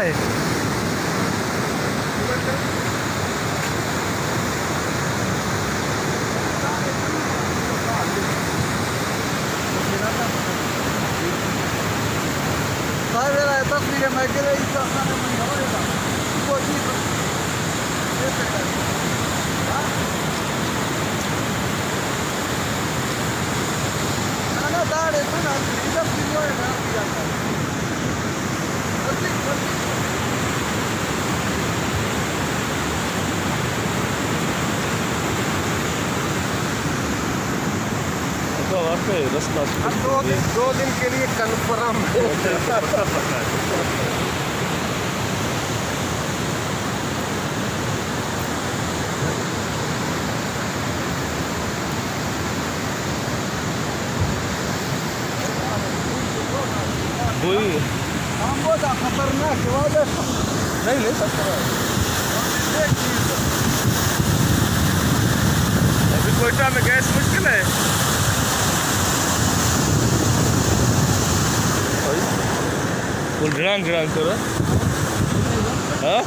है। तस्वीरें मैं रास्ता 2 दिन के लिए कन्फर्म है। खतरनाक नहीं अभी कोयटा में गैस मुश्किल है। फुल ड्रांग करो। हाँ